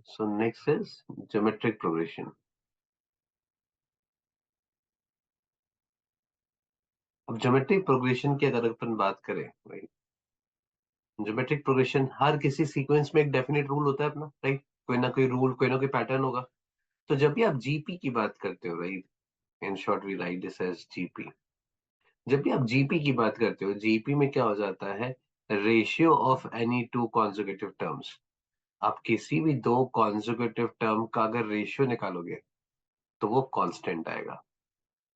So next is geometric progression. अब geometric progression की अगर अपन बात करें, राइट, ज्योमेट्रिक प्रोग्रेशन हर किसी सीक्वेंस में एक डेफिनेट रूल होता है अपना, राइट, कोई ना कोई रूल, कोई ना कोई पैटर्न होगा। तो जब भी आप जीपी की बात करते हो, right, in short we write this as GP. जब भी आप जीपी की बात करते हो, जीपी में क्या हो जाता है, ratio of any two conjugative terms. आप किसी भी दो कॉन्जुगेटिव टर्म का अगर रेशियो निकालोगे तो वो कांस्टेंट आएगा।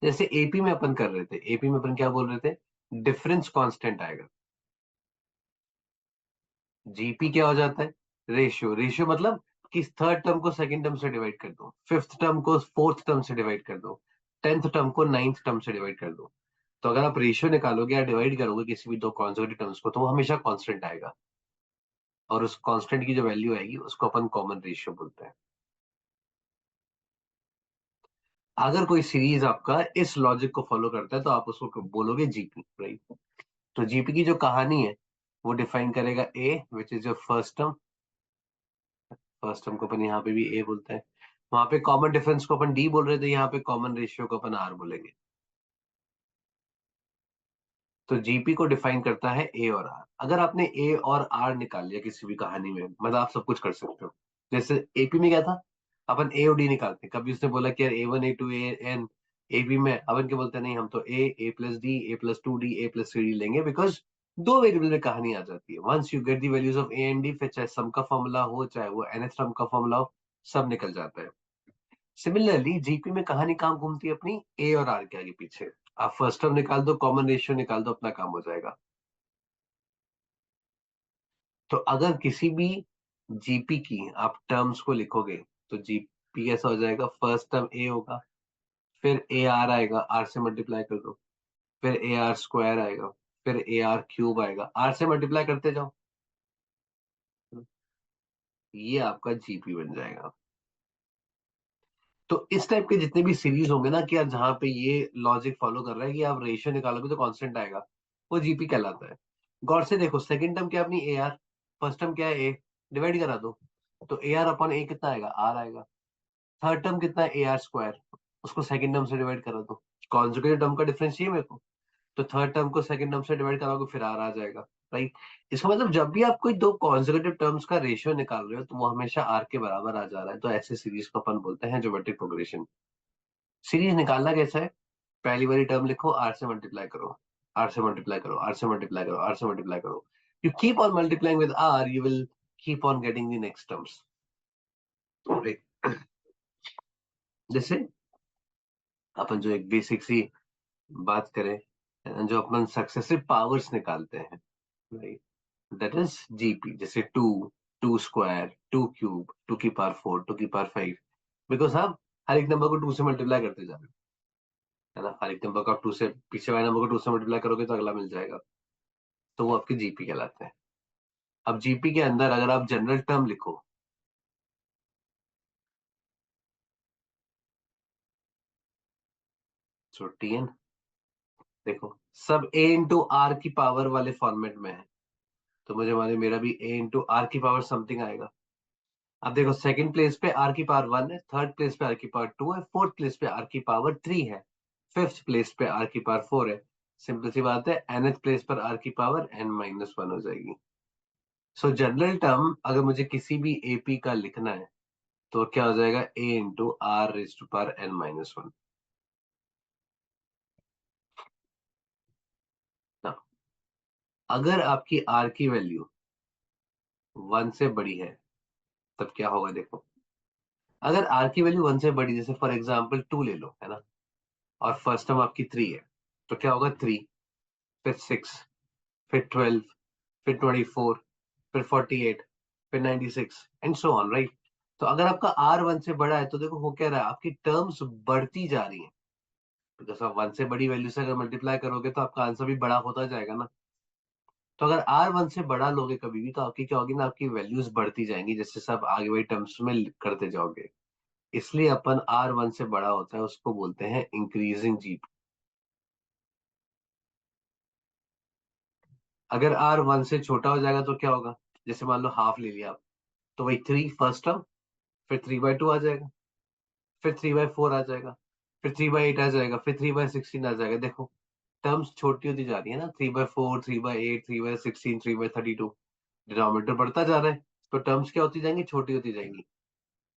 जैसे एपी में अपन कर रहे थे, एपी में अपन क्या बोल रहे थे, डिफरेंस कांस्टेंट आएगा। जीपी क्या हो जाता है, रेशियो। रेशियो मतलब कि थर्ड टर्म को सेकंड टर्म से डिवाइड कर दो, फिफ्थ टर्म को फोर्थ टर्म से डिवाइड कर दो, टेंथ टर्म को नाइन्थ टर्म से डिवाइड कर दो। तो अगर आप रेशियो निकालोगे या डिवाइड करोगे किसी भी दो कॉन्जुगेटिव टर्म्स को, तो वो हमेशा कांस्टेंट आएगा। और उस कांस्टेंट की जो वैल्यू आएगी उसको अपन कॉमन रेशियो बोलते हैं। अगर कोई सीरीज आपका इस लॉजिक को फॉलो करता है तो आप उसको बोलोगे जीपी, राइट। तो जीपी की जो कहानी है वो डिफाइन करेगा a, which is your first term. First term को अपन यहाँ पे भी ए बोलते हैं। वहां पे कॉमन डिफरेंस को अपन डी बोल रहे थे, यहाँ पे कॉमन रेशियो को अपन आर बोलेंगे। तो जीपी को डिफाइन करता है ए और आर। अगर आपने ए और आर निकाल लिया किसी भी कहानी में, मतलब आप सब कुछ कर सकते हो। जैसे एपी में क्या था, अपन ए और डी निकालते हैं। कभी उसने बोला कि यार a one a two a n, a b में अपन क्या बोलते हैं, नहीं हम तो a plus d, a plus two d, a plus three d लेंगे, बिकॉज दो वेरिएबल में कहानी आ जाती है। Once you get the values of a and d, फिर चाहे सम का फॉर्मूला हो चाहे वो nth टर्म का फॉर्मूला हो, सब निकल जाता है। सिमिलरली जीपी में कहानी कहाँ घूमती है अपनी, ए और आर के आगे पीछे। आप फर्स्ट टर्म निकाल दो, कॉमन रेशियो निकाल दो, अपना काम हो जाएगा। तो अगर किसी भी जीपी की आप टर्म्स को लिखोगे तो जीपी कैसा हो जाएगा, फर्स्ट टर्म ए होगा, फिर ए आर आएगा, आर से मल्टीप्लाई कर दो, फिर ए आर स्क्वायर आएगा, फिर ए आर क्यूब आएगा, आर से मल्टीप्लाई करते जाओ, ये आपका जीपी बन जाएगा। तो इस टाइप के जितने भी सीरीज होंगे ना कि यार जहां पे ये लॉजिक फॉलो कर रहा है कि आप रेशियो निकालोगे तो कांस्टेंट आएगा, वो जीपी कहलाता है। गौर से देखो, सेकंड टर्म क्या है अपनी, ए आर। फर्स्ट टर्म क्या है, ए। डिवाइड करा दो, तो ए आर अपॉन ए कितना आएगा, आर आएगा। थर्ड टर्म कितना है, ए आर स्क्वायर, उसको सेकंड टर्म से डिवाइड करा दो। कॉन्जुगेटिव टर्म का डिफरेंस चाहिए मेरे को, तो थर्ड टर्म को सेकंड टर्म से डिवाइड कराओगे फिर आर आ जाएगा, राइट। इसका मतलब जब भी आप कोई दो कॉन्जुगेटिव टर्म्स का रेशियो निकाल रहे हो तो वो हमेशा आर के बराबर आ जा रहा है, तो ऐसे सीरीज को अपन बोलते हैं ज्योमेट्रिक प्रोग्रेशन। सीरीज निकालना कैसा है, पहली वाली टर्म लिखो, आर से मल्टीप्लाई करो, आर से मल्टीप्लाई करो, आर से मल्टीप्लाई करो, आर से मल्टीप्लाई करो। You keep on multiplying with R, you will keep on getting the next terms. जैसे अपन जो एक बेसिक सी बात करें, जो अपन सक्सेसिव पावर्स निकालते हैं, राइट, दैट इज जीपी। जैसे two, two square, two cube, two की पावर फोर, टू की पावर फाइव, बिकॉज आप हर एक नंबर को टू से मल्टीप्लाई करते जा रहे हो, है ना। हर एक नंबर को आप टू से, पीछे वाले नंबर को टू से मल्टीप्लाई करोगे तो अगला मिल जाएगा। तो वो आपके जीपी कहलाते हैं। अब जीपी के अंदर अगर आप जनरल टर्म लिखो, सो टीएन, देखो सब ए इंटू आर की पावर वाले फॉर्मेट में है, तो मुझे माने मेरा भी ए इंटू आर की पावर समथिंग आएगा। अब देखो सेकंड प्लेस पे आर की पावर वन है, थर्ड प्लेस पे आर की पावर टू है, फोर्थ प्लेस पे आर की पावर थ्री है, फिफ्थ प्लेस पे आर की पावर फोर है। सिंपल सी बात है, nth प्लेस पर आर की पावर n माइनस वन हो जाएगी। सो जनरल टर्म अगर मुझे किसी भी एपी का लिखना है तो क्या हो जाएगा, a into r raise to power n minus one. अगर आपकी आर की वैल्यू वन से बड़ी है तब क्या होगा, देखो। अगर आर की वैल्यू वन से बड़ी, जैसे फॉर एग्जाम्पल टू ले लो, है ना, और फर्स्ट टर्म आपकी थ्री है, तो क्या होगा, थ्री, फिर सिक्स, फिर ट्वेल्व, फिर ट्वेंटी फोर, फिर फोर्टी एट, फिर ninety six and so on, right. तो अगर आपका आर वन से बड़ा है तो देखो हो क्या रहा है, आपकी टर्म्स बढ़ती जा रही है। बिकॉज आप वन से बड़ी वैल्यू से अगर मल्टीप्लाई करोगे तो आपका आंसर भी बड़ा होता जाएगा ना। तो अगर आर वन से बड़ा लोगे कभी भी तो आपकी क्या होगी ना, आपकी वैल्यूज बढ़ती जाएंगी जैसे सब आगे वही टर्म्स में करते जाओगे। इसलिए अपन आर वन से बड़ा होता है उसको बोलते हैं इंक्रीजिंग जीपी। अगर आर वन से छोटा हो जाएगा तो क्या होगा, जैसे मान लो हाफ ले लिया आप, तो वही थ्री फर्स्ट टर्म, फिर 3/2 आ जाएगा, फिर 3/4 आ जाएगा, फिर 3/8 आ जाएगा, फिर 3/16 आ जाएगा। देखो टर्म्स छोटी होती जा रही है ना, 3/4, 3/8, 3/16, 3/32, डिनोमिनेटर बढ़ता जा रहा है, तो टर्म्स क्या होती जाएंगी, छोटी होती जाएंगी।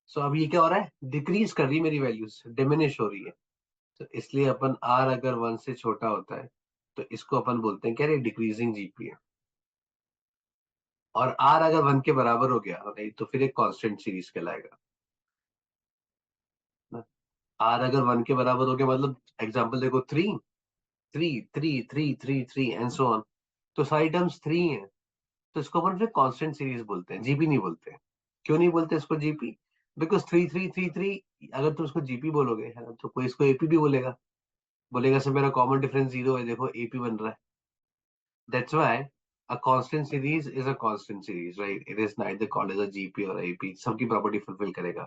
सो अब ये क्या हो रहा है, डिक्रीज कर रही है मेरी वैल्यूज, डिमिनिश हो रही है। तो इसलिए अपन आर अगर 1 से छोटा होता है तो इसको अपन बोलते हैं क्या, ये डिक्रीजिंग जीपी है। और आर अगर 1 के बराबर हो गया नहीं तो फिर एक कांस्टेंट सीरीज कहलाएगा। आर अगर 1 के बराबर हो गया मतलब एग्जांपल देखो, 3 3 3 3 3 3 एंड सो ऑन, तो सारी टर्म्स 3 है, तो इसको अपन फिर कांस्टेंट सीरीज बोलते हैं, जीपी नहीं बोलते। क्यों नहीं बोलते इसको जीपी? बिकॉज 3 3 3 3, अगर तुम इसको जीपी बोलोगे है ना, तो कोई इसको एपी भी बोलेगा, बोलेगा सर मेरा कॉमन डिफरेंस 0 है, देखो एपी बन रहा है। That's why a constant series is a constant series, right? It is neither called as a GP or AP, सबकी प्रॉपर्टी फुलफिल करेगा।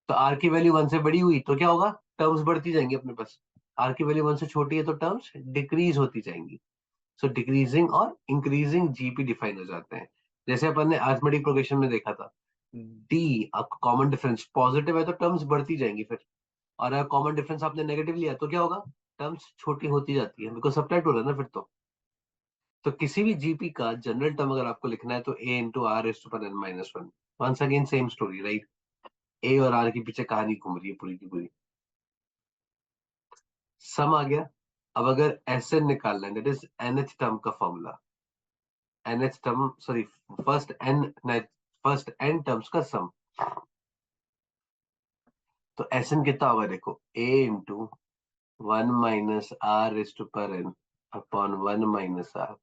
तो आर की वैल्यू 1 से बड़ी हुई तो क्या होगा, टर्म्स बढ़ती जाएंगी अपने पास। आर की वैल्यू 1 से छोटी है तो टर्म्स डिक्रीज होती जाएंगी। सो डिक्रीजिंग और इंक्रीजिंग जीपी डिफाइन हो जाते हैं। जैसे अपन ने अरिथमेटिक प्रोग्रेशन में देखा था, डी कॉमन डिफरेंस पॉजिटिव है तो टर्म्स बढ़ती जाएंगी फिर, और अगर कॉमन डिफरेंस आपने नेगेटिव लिया तो क्या होगा, टर्म्स छोटी होती जाती है, बिकॉज सबट्रैक्ट हो रहा है ना फिर तो किसी भी जीपी का जनरल टर्म अगर आपको लिखना है तो a into r is to पर n minus one. Once again same story, right? A और आर के पीछे कहानी घूम रही है पूरी की पूरी। सम आ गया। अब अगर एस एन निकालना है, दैट इज एनएच टर्म का formula, nth term sorry, first N terms का सम। तो एस एन कितना होगा, देखो A into 1 - R is to पर एन अपॉन 1 - आर।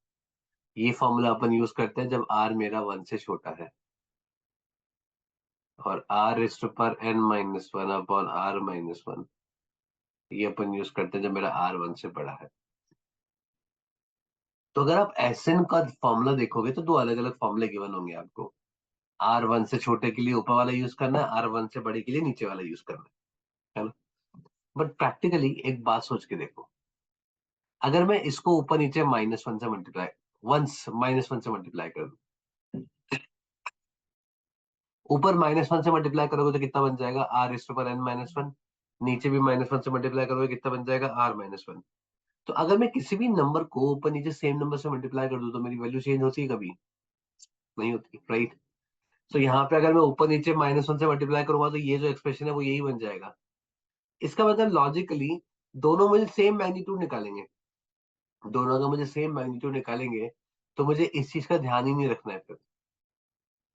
ये फॉर्मूला अपन यूज करते हैं जब आर मेरा 1 से छोटा है, और आर इज टू पर n - 1 अपॉन r - 1 ये अपन यूज करते हैं जब मेरा आर 1 से बड़ा है। तो अगर आप एसएन का फॉर्मूला देखोगे तो दो अलग अलग फॉर्मूले गिवन होंगे आपको। आर 1 से छोटे के लिए ऊपर वाला यूज करना है, आर 1 से बड़े के लिए नीचे वाला यूज करना है ना? बट प्रैक्टिकली एक बात सोच के देखो, अगर मैं इसको ऊपर नीचे -1 से मल्टीप्लाई, वंस -1 से मल्टीप्लाई कर दूं, ऊपर -1 से मल्टीप्लाई करोगे तो कितना बन जाएगा, आर इज पर n - 1। नीचे भी -1 से मल्टीप्लाई करोगे कितना बन जाएगा, r - 1। तो अगर मैं किसी भी नंबर को ऊपर नीचे सेम नंबर से मल्टीप्लाई कर दूं तो मेरी वैल्यू चेंज होती है कभी? नहीं होती, राइट? तो यहाँ पे अगर मैं ऊपर नीचे -1 से मल्टीप्लाई करूंगा तो ये जो एक्सप्रेशन है वो यही बन जाएगा। इसका मतलब लॉजिकली दोनों मुझे सेम मैग्नीट्यूड निकालेंगे, दोनों अगर मुझे सेम मैग्नीट्यूड निकालेंगे तो मुझे इस चीज का ध्यान ही नहीं रखना है फिर।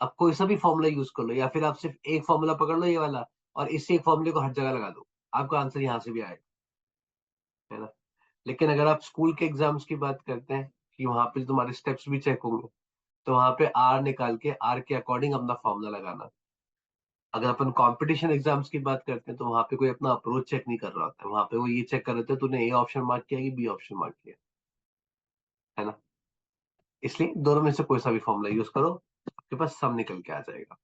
अब कोई सा भी फॉर्मूला यूज कर लो, या फिर आप सिर्फ एक फॉर्मूला पकड़ लो ये वाला, और इसी एक फॉर्मूले को हर जगह लगा दो, आपका आंसर यहाँ से भी आएगा, है ना? लेकिन अगर आप स्कूल के एग्जाम्स की बात करते हैं कि वहां पे तुम्हारे स्टेप्स भी चेक होंगे, तो वहां पे आर निकाल के आर के अकॉर्डिंग अपना फॉर्मूला लगाना। अगर अपन कंपटीशन एग्जाम्स की बात करते हैं तो वहां पे कोई अपना अप्रोच चेक नहीं कर रहा होता है, वहां पे वो ये चेक कर रहे थे तूने ए ऑप्शन मार्क किया कि बी ऑप्शन मार्क किया, है ना? इसलिए दोनों में से कोई सा भी फॉर्मूला यूज करो, आपके पास सम निकल के आ जाएगा।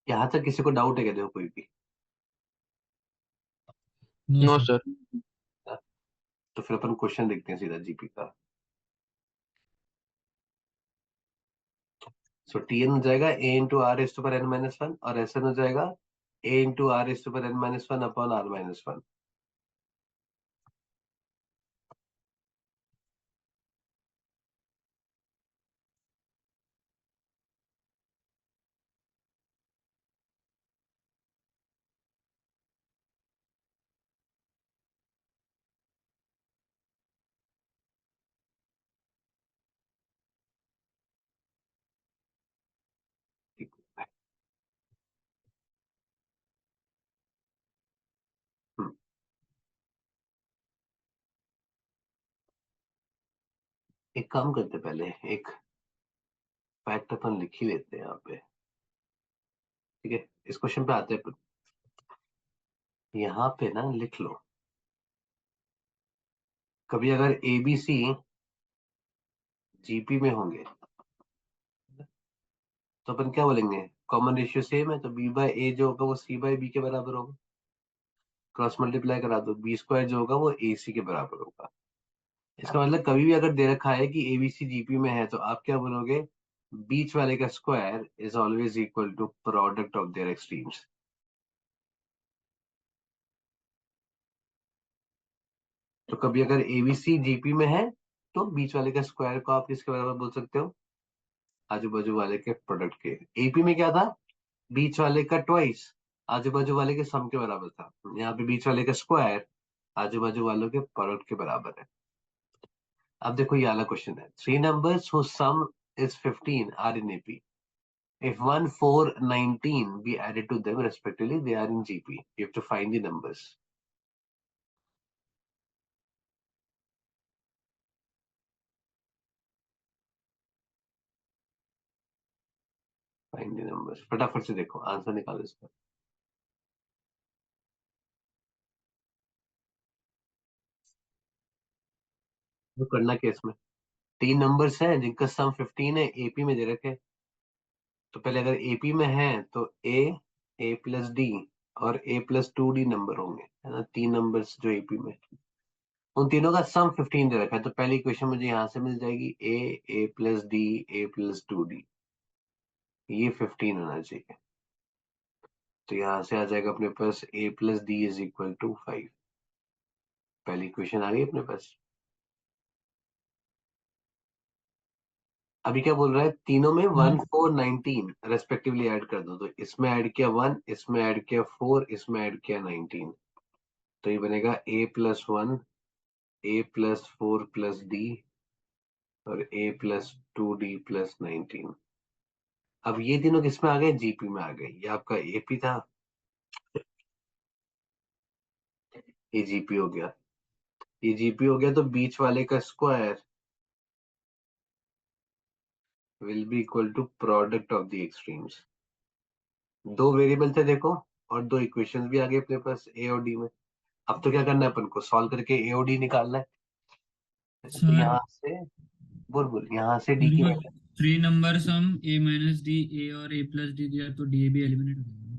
यहाँ तक किसी को डाउट है क्या, देखो कोई भी? No no sir. सर। हाँ, तो फिर अपन क्वेश्चन देखते हैं सीधा जीपी का। सो टी एन हो जाएगा a into r is to पर n - 1, और एस एन हो जाएगा a into r is to पर n - 1 अपॉन r - 1। ठीक है। हम्म, एक काम करते पहले, एक फैक्ट अपन लिख ही लेते हैं यहाँ पे। ठीक है, इस क्वेश्चन पे आते हैं। यहाँ पे ना लिख लो, कभी अगर ए बी सी जीपी में होंगे तो अपन क्या बोलेंगे, कॉमन रेशियो सेम है तो बी बाय ए जो होगा वो सी बाय बी के बराबर होगा। क्रॉस मल्टीप्लाई करा दो, बी स्क्वायर जो होगा वो ए सी के बराबर होगा। इसका मतलब कभी भी अगर दे रखा है कि एबीसी जीपी में है तो आप क्या बोलोगे, बीच वाले का square is always equal to product of their extremes. तो कभी अगर एबीसी जीपी में है तो बीच वाले का स्क्वायर को आप किसके बराबर बोल सकते हो, आजू बाजू वाले के प्रोडक्ट के। एपी में क्या था, बीच वाले का ट्वाइस आजू बाजू वाले के सम के बराबर था। यहाँ पे बीच वाले का स्क्वायर आजू बाजू वालों के प्रोडक्ट के बराबर है। अब देखो ये वाला क्वेश्चन है, three numbers whose sum is 15 are in AP. If 1, 4, 19 be added to them respectively, they are in GP. You have to find the numbers. Find the numbers. फटाफट से देखो आंसर निकालो इसका। तो करना क्या इसमें, तीन नंबर्स हैं जिनका सम 15 है, एपी में दे रखे। तो पहले अगर एपी में है तो ए प्लस डी और ए प्लस 2D नंबर होंगे, है ना, तीन नंबर्स जो एपी में, उन तीनों का सम 15 दे रखा है। तो पहली इक्वेशन मुझे यहाँ से मिल जाएगी, a plus d a plus 2D, ये 15 होना चाहिए। तो यहाँ से आ जाएगा अपने पास a plus d is equal to 5। पहली इक्वेशन आ गई अपने पास। अभी क्या बोल रहा है, तीनों में हाँ 1, 4, 19 रेस्पेक्टिवली ऐड कर दो। तो इसमें ऐड किया 1, इसमें ऐड किया 4, इसमें ऐड किया 19। तो ये बनेगा ए प्लस 1 ए प्लस 4 प्लस डी और ए प्लस 2D प्लस 19। अब ये तीनों किसमें आ गए, जीपी में आ गए। ये आपका एपी था, ये जीपी हो गया। ये जीपी हो गया तो बीच वाले का square will be equal to product of the extremes. दो वेरिएबल थे देखो, और दो इक्वेशंस भी आ गए अपने पास ए और डी में। अब तो क्या करना है अपन को, सॉल्व करके ए और डी निकालना है। तो सर, यहाँ से बोल बोल, यहाँ से डी मेरे की को वैल्यू थ्री नंबर सम ए माइनस डी, ए और ए प्लस डी दिया तो डी ए भी एलिमिनेट हो जाएगा।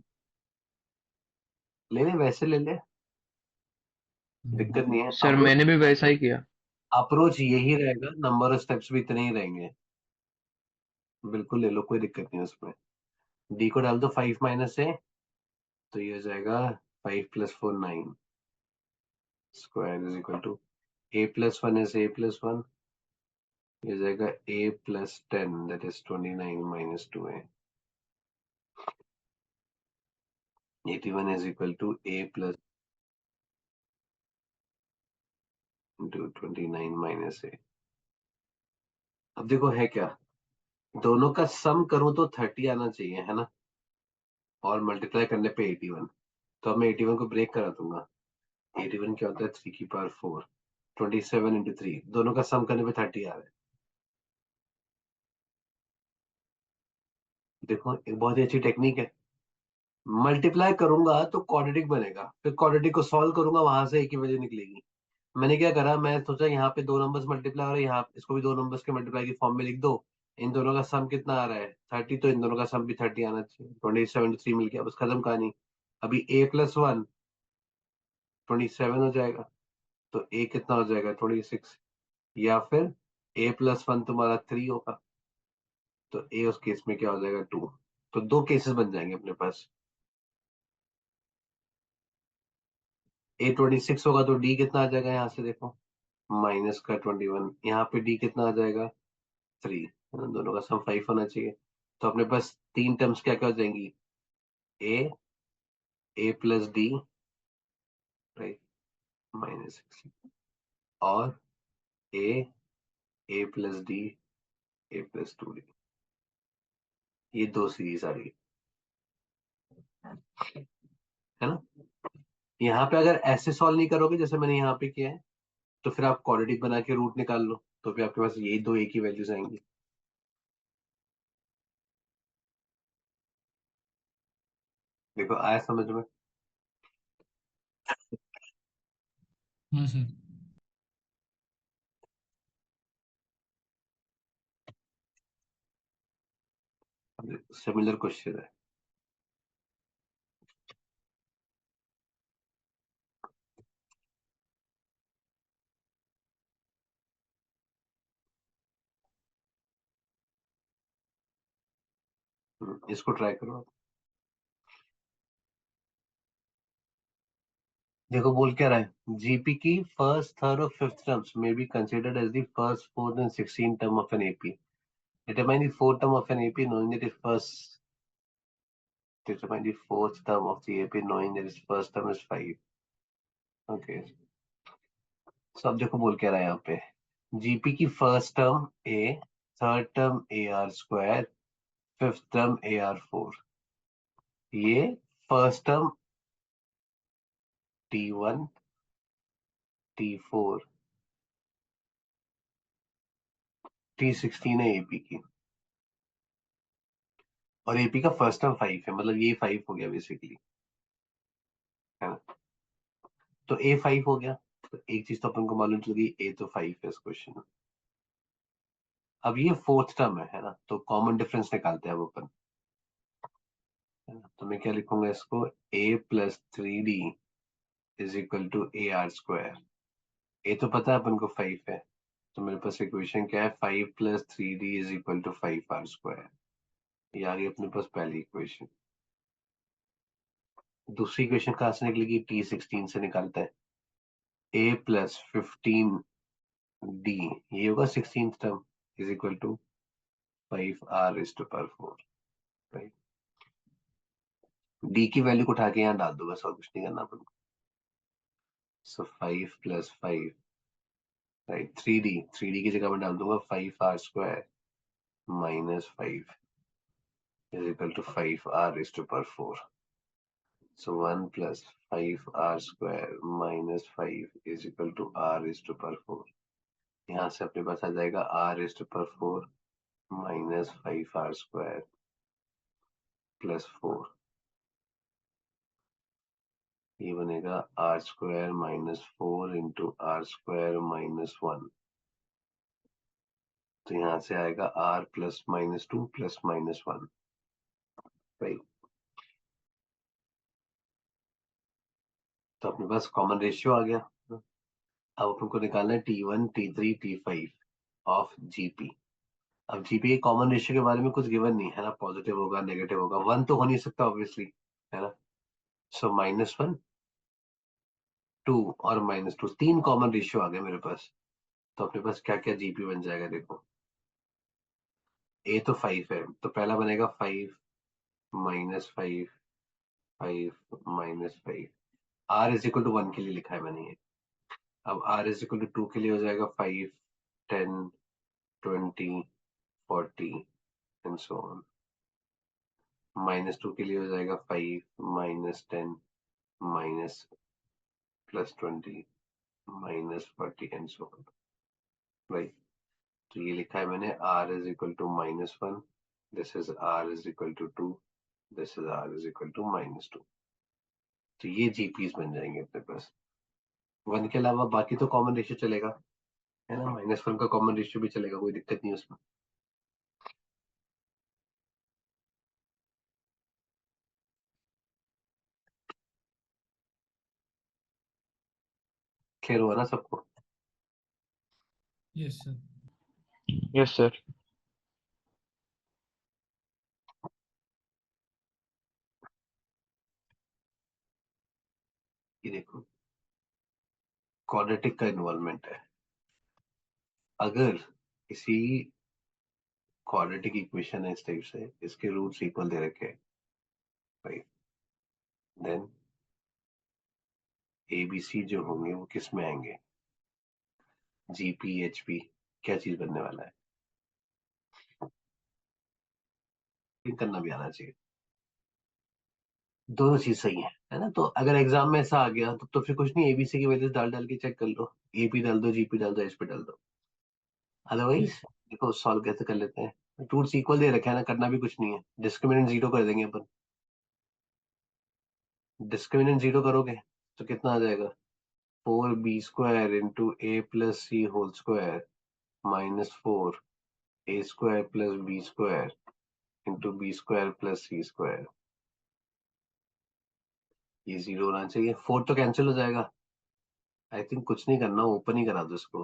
ले ले, वैसे ले ले, हम्म। दिक्कत नहीं है। सर अप्रोच मैंने भी वैसा ही किया। अप्रोच यही रहेगा, नंबर ऑफ स्टेप्स भी इतने ही रहेंगे। बिल्कुल ले लो, कोई दिक्कत नहीं है उसमें। डी को डाल दो 5 माइनस ए, तो ये हो जाएगा 5 plus 4 9 square is equal to a plus 1 is a plus 1, ये हो जाएगा a plus 10 that is 29 minus 2a। 81 is equal to a plus into 29 minus a. अब देखो है क्या, दोनों का सम करूं तो 30 आना चाहिए, है ना, और मल्टीप्लाई करने पे 81। तो अब मैं 81 को ब्रेक करा दूंगा। 81 क्या होता है, 3 की पावर 4, 27 इंटू 3, दोनों का सम करने पे 30 आ रहा है। देखो एक बहुत ही अच्छी टेक्निक है। मल्टीप्लाई करूंगा तो क्वाड्रेटिक बनेगा, फिर क्वाड्रेटिक को सॉल्व करूंगा, वहां से एक ही वैल्यू निकलेगी। मैंने क्या करा, मैं सोचा यहाँ पे दो नंबर्स मल्टीप्लाई हो रहे हैं, यहाँ इसको भी दो नंबर्स के मल्टीप्लाई की फॉर्म में लिख दो। इन दोनों का सम कितना आ रहा है 30, तो इन दोनों का सम भी 30 आना चाहिए। 27 मिल गया, बस खत्म कहानी। अभी ए प्लस 1 27 हो जाएगा, तो ए कितना हो जाएगा 26। या फिर ए प्लस 1 तुम्हारा 3 होगा, तो ए उस केस में क्या हो जाएगा 2। तो दो केसेस बन जाएंगे अपने पास। ए 26 होगा तो डी कितना आ जाएगा, यहाँ से देखो माइनस का 21, यहाँ पे डी कितना आ जाएगा 3, दोनों का सम 5 होना चाहिए। तो अपने पास तीन टर्म्स क्या क्या हो जाएंगी, a a plus d right -6, और a a plus d a plus 2D। ये दो सीरीज आ गई, है ना। यहाँ पे अगर ऐसे सॉल्व नहीं करोगे जैसे मैंने यहाँ पे किया है, तो फिर आप क्वाड्रेटिक बना के रूट निकाल लो, तो फिर आपके पास यही दो एक ही वैल्यूज आएंगी। देखो आया समझ में। हाँ सर। सिमिलर क्वेश्चन है। इसको ट्राई करो आप। देखो बोल क्या रहा है, जीपी की फर्स्ट थर्ड और फिफ्थ टर्म्स में be considered as the first fourth and 16 term of an AP. Determine the fourth term of an AP knowing that its first determine the fourth term of the AP knowing that its first term is 5. Okay. So अब देखो बोल क्या रहा है यहाँ पे, GP की first term a, third term a r square, fifth term a r four. ये first term T1 T4 T16 है एपी की, और एपी का फर्स्ट टर्म 5 है, मतलब ये 5 हो गया बेसिकली, है ना। तो ए 5 हो गया, तो एक चीज तो अपन को मालूम चल गई, ए तो 5 है इस क्वेश्चन में। अब ये फोर्थ टर्म है ना, तो कॉमन डिफरेंस निकालते हैं अब अपन, है ना। तो मैं क्या लिखूंगा इसको, a plus 3D is equal to a r square. A तो पता है अपन को 5 है, तो मेरे पास इक्वेशन क्या है, 5 plus 3D is equal to 5 R square. ये आ गई अपने पास पहली इक्वेशन। दूसरी इक्वेशन कहाँ से निकलेगी, T16 से निकालते हैं। ए प्लस 15D, ये होगा 16th term, is equal to 5R is to power 4। Right, D की वैल्यू को उठा के यहाँ डाल दो बस, और कुछ नहीं करना अपन को। सो 5 प्लस 5, राइट, 3D की जगह में डाल दूंगा 5R square minus 5 is equal to 5R is to power 4. So 1 plus 5R square minus 5 is equal to R is to power 4. यहाँ से अपने पास आ जाएगा R is to power 4 minus 5R square plus 4। ये बनेगा R square minus 4 into R square minus 1। तो यहाँ से आएगा R plus minus 2 plus minus 1। Right, तो अपने पास कॉमन रेशियो आ गया। अब अपन को निकालना है T1 T3 T5 of GP. अब जीपी के कॉमन रेशियो के बारे में कुछ गिवन नहीं है ना, पॉजिटिव होगा नेगेटिव होगा, वन तो हो नहीं सकता ऑब्वियसली, है ना। सो -1 2 और -2, तीन कॉमन रेशियो आ गए मेरे पास। तो अपने पास क्या क्या जीपी बन जाएगा, देखो ए तो 5 है, तो पहला बनेगा 5 -5 5 -5। आर इज इक्वल टू 1 के लिए लिखा है मैंने ये। अब आर इज इक्वल टू 2 के लिए हो जाएगा 5 10 20 40 एंड सो ऑन। -2 के लिए हो जाएगा 5 -10 minus plus 20 -40 and so on. Right, तो ये लिखा है मैंने, r is equal to -1, this is r is equal to 2, this is r is equal to -2। तो ये जीपीस बन जाएंगे अपने पास। 1 के अलावा बाकी तो कॉमन रेशियो चलेगा, है ना, -1 का कॉमन रेशियो भी चलेगा, कोई दिक्कत नहीं उसमें। क्लियर हुआ ना सबको। Yes sir. Yes sir. ये देखो क्वाड्रेटिक का इन्वॉल्वमेंट है। अगर किसी क्वाड्रेटिक इक्वेशन है इस टाइप से, इसके रूट्स इक्वल दे रखे हैं, राइट, देन एबीसी जो होंगे वो किस में आएंगे, जीपी एचपी, क्या चीज बनने वाला है, थिंक करना भी आना चाहिए। दोनों चीज सही है ना। तो अगर एग्जाम में ऐसा आ गया तो फिर कुछ नहीं, एबीसी की वैल्यूज डाल डाल के चेक कर लो, एपी डाल दो, जीपी डाल दो, एचपी डाल दो। अदरवाइज यस देखो सॉल्व कैसे कर लेते हैं, रूट्स इक्वल दे रखे हैं ना, करना भी कुछ नहीं है, डिस्क्रिमिनेंट जीरो कर देंगे अपन। डिस्क्रिमिनेंट जीरो करोगे तो कितना आ जाएगा, 4b² into a plus c whole square -4 a² plus b² into b² plus c²। ये जीरो होना चाहिए, 4 तो कैंसिल हो जाएगा। आई थिंक कुछ नहीं करना, ओपन ही करा दो इसको।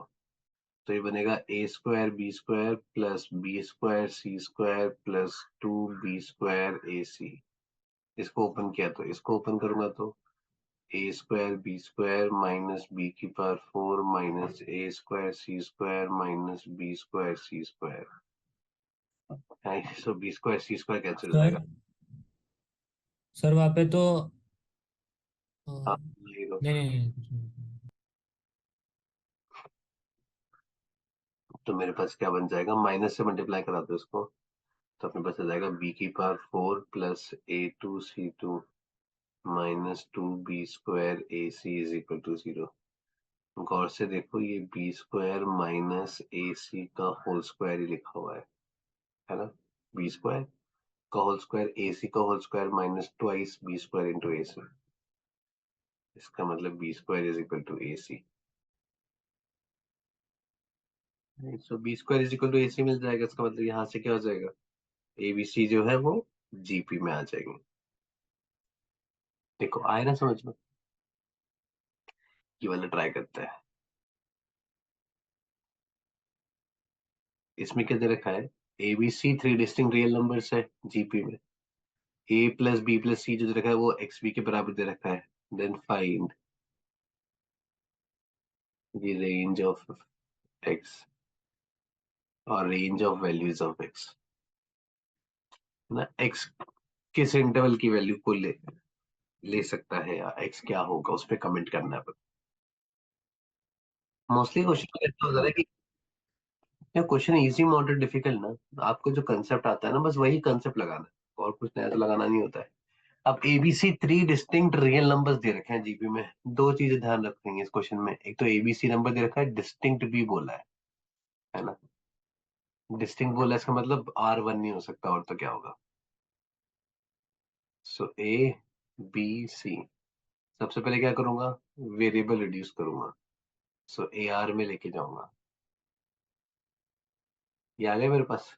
तो ये बनेगा a square b square plus b square c square plus 2b² A c. इसको ओपन किया तो इसको ओपन करूंगा तो a square b square minus b की power 4 minus a square c square minus b square c square. So b square c square cancel हो sir जाएगा। Sir वहाँ पे तो हाँ नहीं नहीं नहीं, कुछ नहीं। तो मेरे पास क्या बन जाएगा, माइनस से मल्टीप्लाई करा दो इसको, तो अपने पास आ जाएगा बी की power 4 plus a2c2 minus 2b² A C is equal to 0। गौर से देखो ये b² माइनस ए सी का होल स्क्वायर ही लिखा हुआ है ना। b² का होल स्क्वायर ए सी का whole square minus twice b² into a c. इसका मतलब b² is equal to a c. So b² is equal to a c मिल जाएगा। इसका मतलब यहाँ से क्या हो जाएगा, ए बी सी जो है वो जीपी में आ जाएंगे। देखो आए ना समझ में। ये वाला ट्राई करते हैं। इसमें क्या दे रखा है, A B C 3 distinct real numbers है जीपी में। A plus B plus C जो दे रखा है वो एक्स बी के बराबर दे रखा है। Then find the range of x और range of values of x ना। एक्स किस इंटरवल की वैल्यू को ले ले सकता है या एक्स क्या होगा उस पर कमेंट करना है। मोस्टली क्वेश्चन ऐसा होता है कि क्वेश्चन इजी मॉडरेट डिफिकल्ट ना, आपको जो कंसेप्ट आता है ना बस वही कंसेप्ट लगाना है और कुछ नया तो लगाना नहीं होता है। अब ABC 3 distinct real numbers they रखे हैं जीपी में। दो चीजें ध्यान रखेंगे इस क्वेश्चन में, एक तो एबीसी नंबर दे रखा है, डिस्टिंक्ट भी बोला है ना। डिस्टिंक्ट बोला है इसका मतलब R1 नहीं हो सकता, और तो क्या होगा। सो ए बी सी, सबसे पहले क्या करूंगा, वेरिएबल रिड्यूस करूंगा। सो ए आर में लेके जाऊंगा। ये आ गया मेरे पास।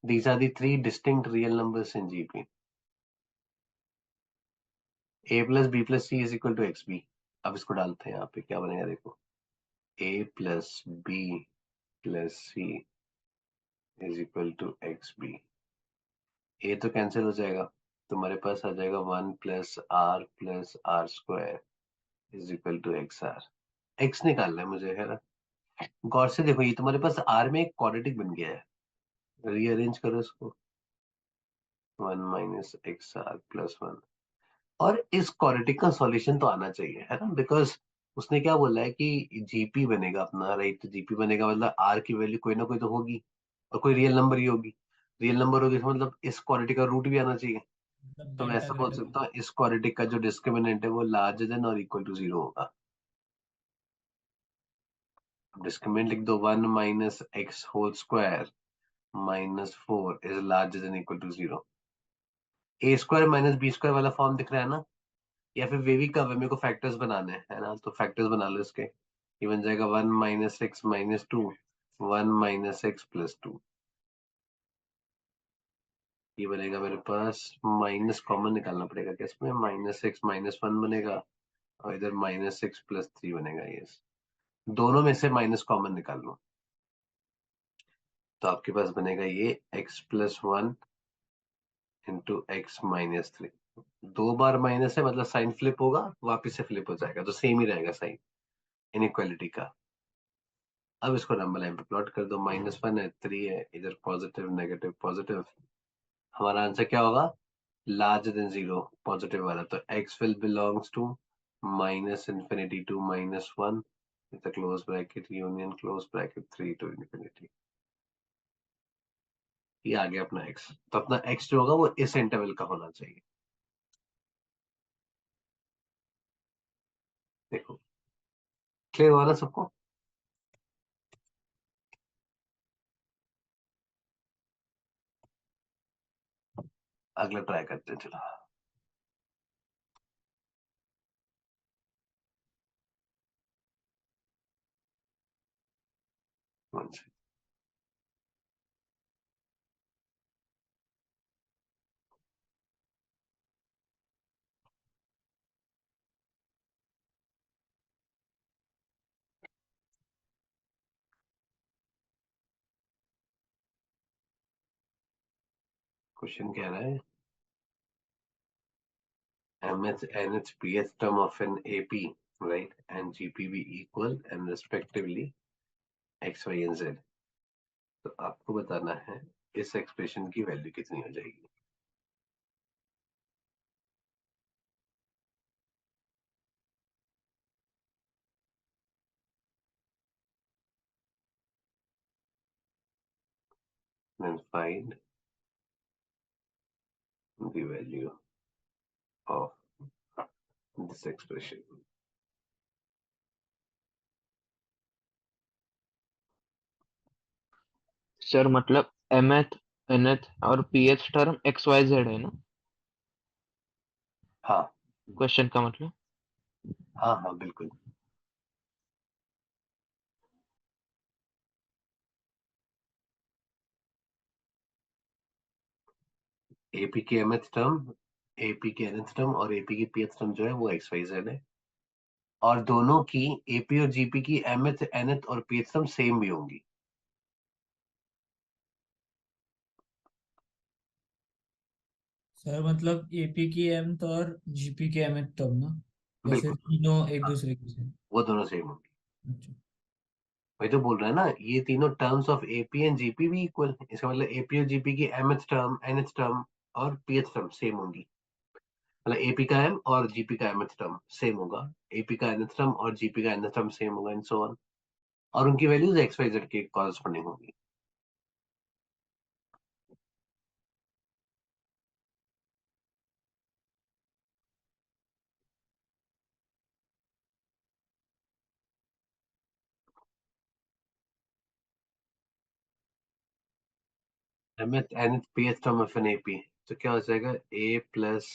These are the 3 distinct real numbers in GP. A plus B plus c is equal to x b. अब इसको डालते हैं यहाँ पे, क्या बनेगा देखो, a plus B plus c is equal to x b. A तो कैंसिल हो जाएगा, तुम्हारे पास आ जाएगा 1 + r + r² is equal to X R. X निकालना है मुझे, है ना। गौर से देखो ये तुम्हारे पास आर में एक क्वाड्रेटिक बन गया है। रीअरेंज करो इसको, 1 - x r + 1। और इस क्वाड्रेटिक का सॉल्यूशन तो आना चाहिए, है ना, बिकॉज उसने क्या बोला है कि जीपी बनेगा अपना, राइट। तो जीपी बनेगा मतलब आर की वैल्यू कोई ना कोई तो होगी, और कोई रियल नंबर ही होगी। रियल नंबर होगी तो मतलब इस क्वाड्रेटिक का रूट भी आना चाहिए। मतलब तो मैं डेल्टा ऐसा बोल ग्रेटर सकता हूँ इस क्वाड्रेटिक का जो डिस्क्रिमिनेंट है वो लार्जर देन और इक्वल टू 0 होगा। डिस्क्रिमिनेंट लिख दो, 1 - x² -4 is larger than equal to 0। a² - b² वाला फॉर्म दिख रहा है ना, या फिर वे भी कब है, मेरे को फैक्टर्स बनाने हैं, है ना। तो फैक्टर्स बना लो इसके। ये बन जाएगा 1 - x - 2 1 - x + 2। ये बनेगा मेरे पास, माइनस कॉमन निकालना पड़ेगा क्या इसमें, -x - 1 बनेगा, और इधर -x + 3 बनेगा। ये दोनों में से माइनस कॉमन निकाल लो, तो आपके पास बनेगा ये x + 1 × x - 3। दो बार माइनस है मतलब साइन फ्लिप होगा, वापिस से फ्लिप हो जाएगा, तो सेम ही रहेगा साइन इनइक्वालिटी का। अब इसको नंबर लाइन पे प्लॉट कर दो, -1 है 3 है, इधर पॉजिटिव नेगेटिव पॉजिटिव। हमारा आंसर क्या होगा, लार्जर देन 0 पॉजिटिव वाला। तो x will belongs to -∞ to -1 with a close bracket union close bracket 3 to ∞। ये आ गया अपना x। तो अपना x जो होगा वो इस इंटरवल का होना चाहिए। देखो क्लियर हुआ ना सबको। अगला ट्राई करते हैं चलो। One second। क्वेश्चन कह रहा है mth nth pth term of an ap, right, and gp be equal and respectively x y and z. तो आपको बताना है इस एक्सप्रेशन की वैल्यू कितनी हो जाएगी. Then find the value of this expression. Sir मतलब mth nth और pth टर्म xyz है ना हाँ क्वेश्चन का मतलब. हाँ हाँ बिल्कुल. एपी की mth टर्म, एपी की nth टर्म और एपी की pth टर्म जो है वो एक्स वाई जेड है, और दोनों की एपी और जीपी की mth nth और pth टर्म सेम भी होंगी. सर मतलब एपी की mth और जीपी की mth तब ना, या फिर बिल्कुल. तीनों एक हाँ, दूसरे के से? वो दोनों सेम होंगी. अच्छा। वही तो बोल रहा है ना, ये तीनों terms of AP and GP भी इक्वल है. इसका मतलब एपी और जीपी की mth टर्म nth टर्म और pth टर्म सेम होंगी. मतलब एपी का एम और जीपी का mth टर्म सेम होगा, एपी का nth टर्म और जीपी का nth टर्म सेम होगा, एंड सो ऑन. और उनकी वैल्यूज एक्स वाई जेड के कॉरस्पॉन्डिंग होंगी. mth nth pth term of an AP, तो क्या हो जाएगा, a plus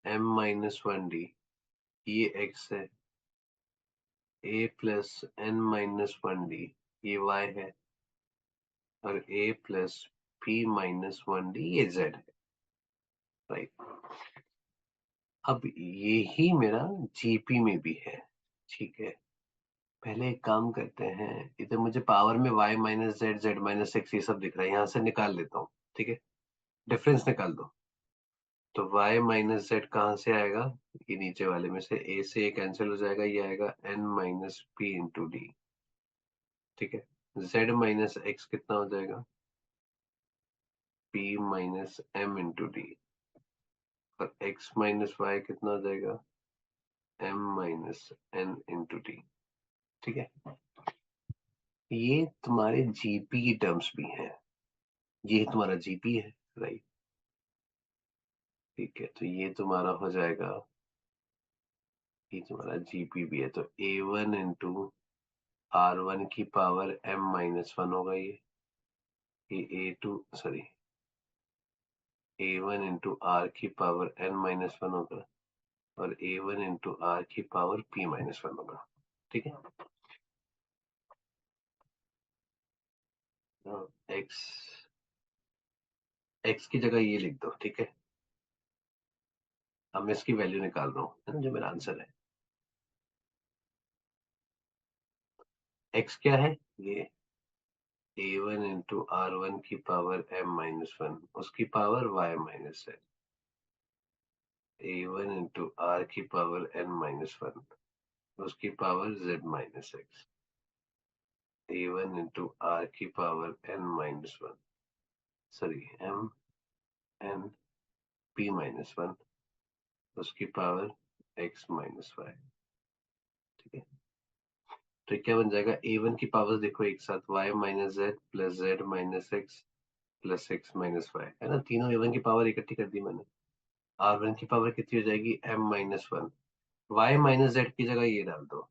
m minus one D, ये x है. a plus n minus one D, ये y है. और a plus p minus one D, ये z है. राइट. अब यही मेरा जीपी में भी है. ठीक है, पहले एक काम करते हैं, इधर मुझे पावर में y minus z, z minus x, ये सब दिख रहा है, यहाँ से निकाल लेता हूँ. ठीक है, डिफरेंस निकाल दो. तो y माइनस जेड कहाँ से आएगा, ये नीचे वाले में से a से a कैंसिल हो जाएगा, ये आएगा n minus P into D. ठीक है, z माइनस एक्स कितना हो जाएगा, p minus m into D. और x माइनस वाई कितना हो जाएगा, m minus n into D. ठीक है, ये तुम्हारे जीपी की टर्म्स भी हैं, ये तुम्हारा जीपी है. राइट. ठीक है, तो ये तुम्हारा हो जाएगा, ये तुम्हारा जीपी भी है, तो a one into r one की पावर m माइनस वन होगा. ये a two, sorry, a one into r की पावर n माइनस वन होगा, और ए वन इंटू आर की पावर p माइनस वन होगा. ठीक है, एक्स, एक्स की जगह ये लिख दो. ठीक है, अब मैं इसकी वैल्यू निकाल रहा हूँ, है ना, जो मेरा आंसर है. एक्स क्या है, ये a one into r one की पावर m माइनस वन, उसकी पावर y माइनस है. ए वन इंटू आर की पावर n माइनस वन, उसकी power z minus x. A one into r की power n minus one, sorry m n p minus one, उसकी power x minus y. ठीक है, तो क्या बन जाएगा, ए वन की पावर देखो एक साथ, y minus Z plus Z minus X plus X minus Y, है ना, तीनों ए वन की पावर इकट्ठी कर दी मैंने. आर वन की पावर कितनी हो जाएगी, m minus one. Y minus Z की जगह ये डाल दो,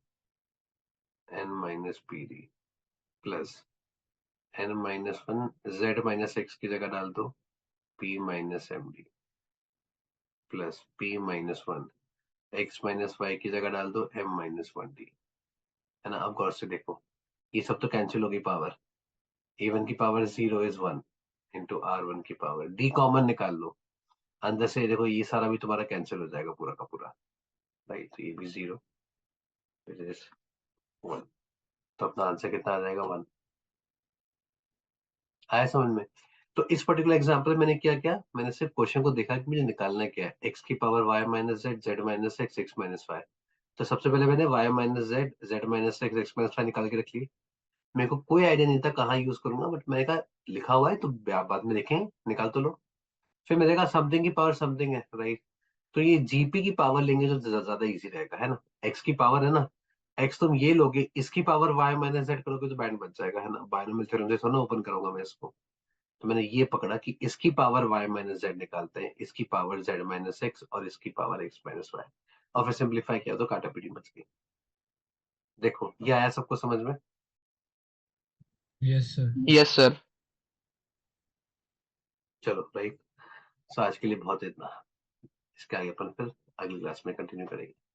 n minus P D, plus n minus one, Z minus X की जगह डाल दो p minus M D, plus p minus one, X minus Y की जगह डाल दो m माइनस वन डी. है ना, अब गौर से देखो, ये सब तो कैंसिल हो गई पावर. ए वन की power zero is one into r one की पावर, डी कॉमन निकाल लो, अंदर से देखो ये सारा भी तुम्हारा कैंसिल हो जाएगा पूरा का पूरा. राइट, तो ये भी जीरो, इट इज वन. तो अपना आंसर कितना आ जाएगा, वन. आया समझ में. तो इस पर्टिकुलर एग्जांपल मैंने क्या किया, मैंने सिर्फ क्वेश्चन को देखा कि मुझे निकालना क्या है, x की power y minus z, z minus x, x minus y. तो सबसे पहले मैंने y minus z, z minus x, x minus y निकाल के रख ली। मेरे को कोई आइडिया नहीं था कहाँ यूज करूंगा, बट मैंने कहा लिखा हुआ है तो बाद में देखें, निकाल तो लो। फिर मैंने कहा समथिंग की पावर समथिंग है, राइट। तो ये जीपी की पावर लेंगे जो ज्यादा इजी रहेगा, है ना। एक्स की पावर है ना, एक्स तुम ये लोगे, इसकी पावर वाई माइनस जेड करोगे तो बैंड बच जाएगा, है ना। बायनोमियल थ्योरम से थोड़ा ना ओपन करूंगा मैं इसको। तो मैंने ये पकड़ा कि इसकी पावर वाई माइनस जेड निकालते हैं, इसकी पावर जेड माइनस एक्स और इसकी पावर एक्स माइनस वाई, और फिर सिंप्लीफाई किया तो काटापीटी मच गई। देखो ये आया सबको समझ में। Yes sir. Yes sir. चलो राइट। सो आज के लिए बहुत इतना, इसके आगे अपन फिर अगली क्लास में कंटिन्यू करेंगे।